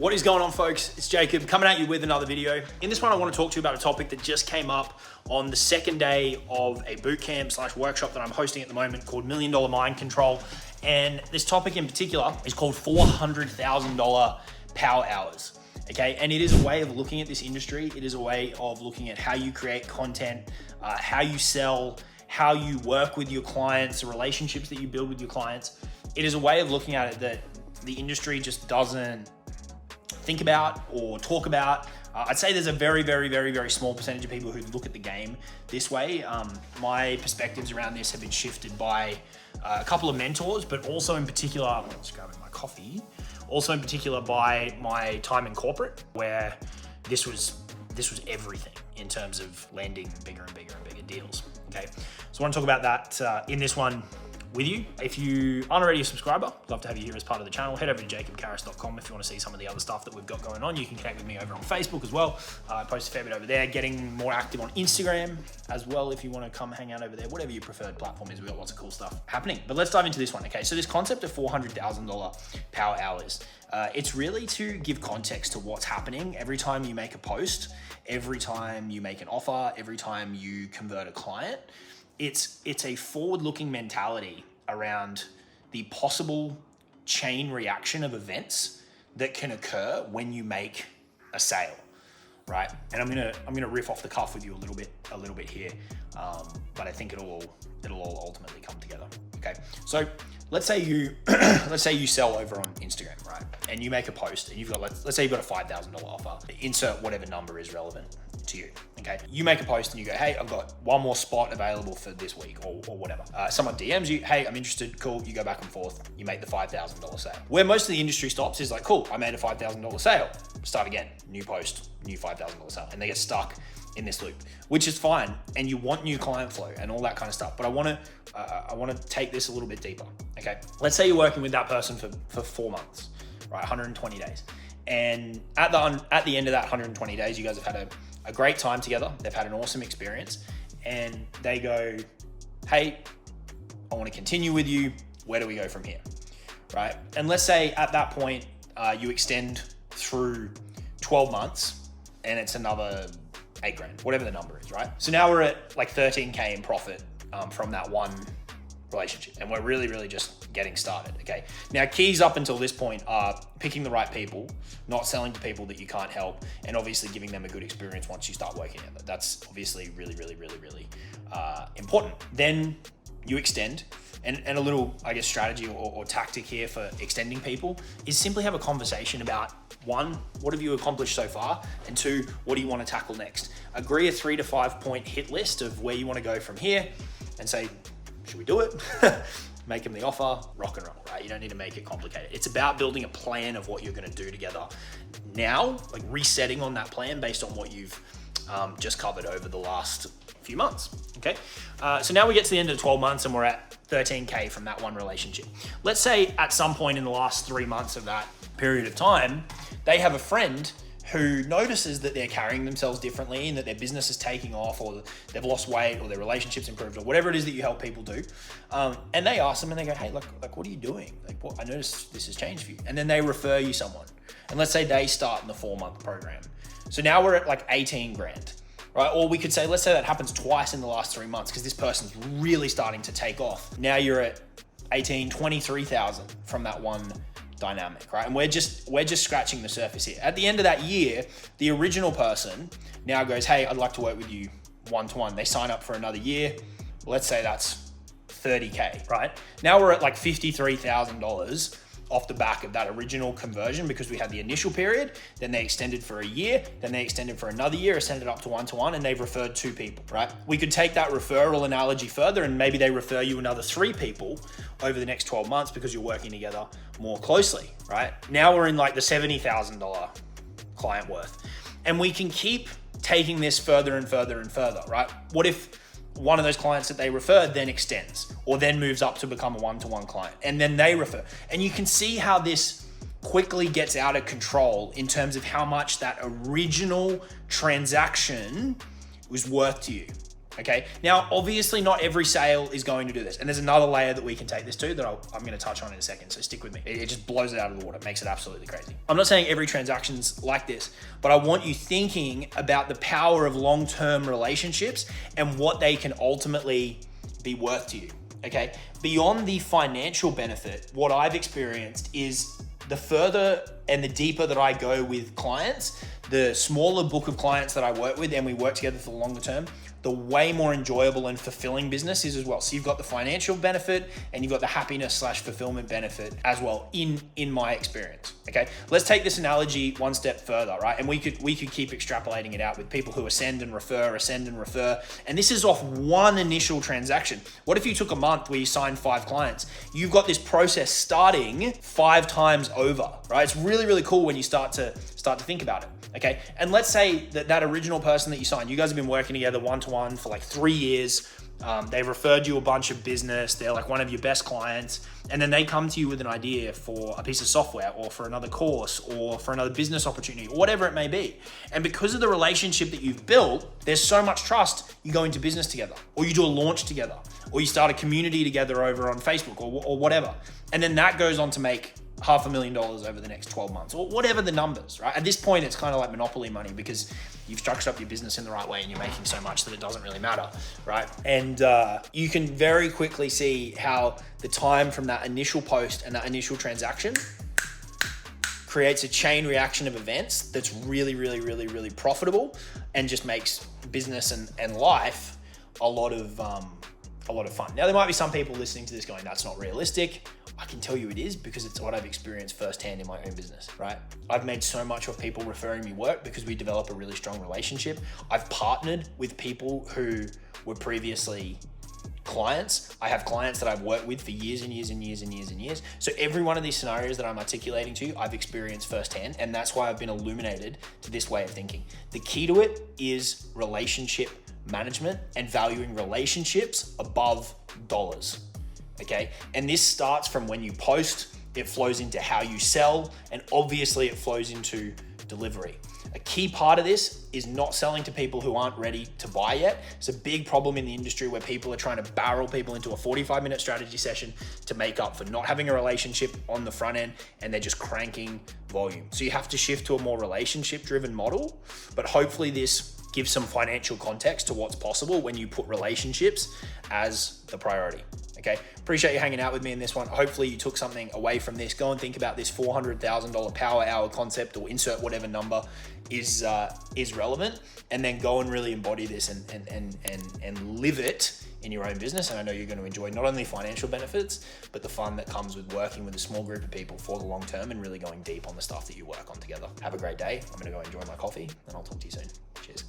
What is going on, folks? It's Jacob coming at you with another video. In this one, I want to talk to you about a topic that just came up on the second day of a bootcamp / workshop that I'm hosting at the moment called $1 Million Mind Control. And this topic in particular is called $400,000 power hours. Okay, and it is a way of looking at this industry. It is a way of looking at how you create content, how you sell, how you work with your clients, the relationships that you build with your clients. It is a way of looking at it that the industry just doesn't think about or talk about. I'd say there's a very small percentage of people who look at the game this way. My perspectives around this have been shifted by a couple of mentors, but also in particular, I'm just grabbing my coffee. Also in particular by my time in corporate, where this was everything in terms of landing bigger and bigger deals. Okay, so I want to talk about that in this one with you. If you aren't already a subscriber, I'd love to have you here as part of the channel. Head over to jacobcaris.com if you want to see some of the other stuff that we've got going on. You can connect with me over on Facebook as well. I post a fair bit over there, getting more active on Instagram as well if you want to come hang out over there, whatever your preferred platform is. We've got lots of cool stuff happening. But let's dive into this one, okay? So this concept of $400,000 power hours, it's really to give context to what's happening every time you make a post, every time you make an offer, every time you convert a client. It's a forward-looking mentality around the possible chain reaction of events that can occur when you make a sale, right? And I'm gonna riff off the cuff with you a little bit here, but I think it'll all ultimately come together. Okay, so let's say you sell over on Instagram, right? And you make a post, and you've got let's say you've got a $5,000 offer. Insert whatever number is relevant to you. Okay, you make a post and you go, hey, I've got one more spot available for this week or whatever. Someone DMs you, hey, I'm interested. Cool. You go back and forth. You make the $5,000 sale. Where most of the industry stops is like, cool, I made a $5,000 sale. Start again. New post, new $5,000 sale, and they get stuck in this loop, which is fine. And you want new client flow and all that kind of stuff. But I want to take this a little bit deeper. Okay, let's say you're working with that person for 4 months, right? 120 days. And at the end of that 120 days, you guys have had a great time together. They've had an awesome experience, and they go, hey, I want to continue with you. Where do we go from here, right? And let's say at that point, you extend through 12 months and it's another $8,000, whatever the number is, right? So now we're at like 13K in profit from that one relationship, and we're really just getting started. Okay, now keys up until this point are picking the right people, not selling to people that you can't help, and obviously giving them a good experience once you start working together. That's obviously really important. Then you extend, and a little, I guess, strategy or tactic here for extending people is simply have a conversation about, one, what have you accomplished so far? And two, what do you want to tackle next? Agree a 3 to 5 point hit list of where you want to go from here, and say, should we do it? Make them the offer, rock and roll, right? You don't need to make it complicated. It's about building a plan of what you're going to do together now, like resetting on that plan based on what you've just covered over the last few months, okay? So now we get to the end of the 12 months and we're at 13K from that one relationship. Let's say at some point in the last 3 months of that period of time, they have a friend who notices that they're carrying themselves differently and that their business is taking off, or they've lost weight, or their relationship's improved, or whatever it is that you help people do. And they ask them and they go, hey, look, what are you doing? Like, what, I noticed this has changed for you. And then they refer you someone. And let's say they start in the 4-month program. So now we're at like 18 grand, right? Or we could say, let's say that happens twice in the last 3 months because this person's really starting to take off. Now you're at 18, 23,000 from that one dynamic, right? And we're just scratching the surface here. At the end of that year, the original person now goes, hey, I'd like to work with you one-to-one. They sign up for another year. Let's say that's 30K, right? Now we're at like $53,000 off the back of that original conversion because we had the initial period, then they extended for a year, then they extended for another year, extended up to one-to-one, and they've referred 2 people, right? We could take that referral analogy further and maybe they refer you another 3 people over the next 12 months because you're working together more closely, right? Now we're in like the $70,000 client worth, and we can keep taking this further and further, right? What if one of those clients that they referred then extends or then moves up to become a one-to-one client, and then they refer? And you can see how this quickly gets out of control in terms of how much that original transaction was worth to you. Okay. Now, obviously not every sale is going to do this. And there's another layer that we can take this to that I'm going to touch on in a second. So stick with me. It just blows it out of the water. It makes it absolutely crazy. I'm not saying every transaction's like this, but I want you thinking about the power of long-term relationships and what they can ultimately be worth to you. Okay. Beyond the financial benefit, what I've experienced is the further and the deeper that I go with clients, the smaller book of clients that I work with and we work together for the longer term, the way more enjoyable and fulfilling business is as well. So you've got the financial benefit and you've got the happiness / fulfillment benefit as well in my experience. Okay, let's take this analogy one step further, right? And we could keep extrapolating it out with people who ascend and refer. And this is off one initial transaction. What if you took a month where you signed 5 clients? You've got this process starting 5 times over, right? It's really, really cool when you start to think about it. Okay. And let's say that original person that you signed, you guys have been working together one-to-one for like 3 years. They've referred you a bunch of business. They're like one of your best clients. And then they come to you with an idea for a piece of software or for another course or for another business opportunity or whatever it may be. And because of the relationship that you've built, there's so much trust, you go into business together or you do a launch together or you start a community together over on Facebook or whatever. And then that goes on to make $500,000 over the next 12 months or whatever the numbers, right? At this point, it's kind of like monopoly money because you've structured up your business in the right way and you're making so much that it doesn't really matter, right? And you can very quickly see how the time from that initial post and that initial transaction creates a chain reaction of events that's really, really, really, really profitable and just makes business and life a lot of fun. Now, there might be some people listening to this going, that's not realistic. I can tell you it is because it's what I've experienced firsthand in my own business, right? I've made so much of people referring me work because we develop a really strong relationship. I've partnered with people who were previously clients. I have clients that I've worked with for years and years and years and years and years. So every one of these scenarios that I'm articulating to you, I've experienced firsthand, and that's why I've been illuminated to this way of thinking. The key to it is relationship management and valuing relationships above dollars. Okay. And this starts from when you post, it flows into how you sell, and obviously it flows into delivery. A key part of this is not selling to people who aren't ready to buy yet. It's a big problem in the industry where people are trying to barrel people into a 45-minute strategy session to make up for not having a relationship on the front end, and they're just cranking volume. So you have to shift to a more relationship-driven model, but hopefully this gives some financial context to what's possible when you put relationships as the priority. Okay, appreciate you hanging out with me in this one. Hopefully you took something away from this. Go and think about this $400,000 power hour concept, or insert whatever number is relevant, and then go and really embody this and live it in your own business. And I know you're going to enjoy not only financial benefits, but the fun that comes with working with a small group of people for the long term and really going deep on the stuff that you work on together. Have a great day. I'm going to go enjoy my coffee and I'll talk to you soon. Cheers.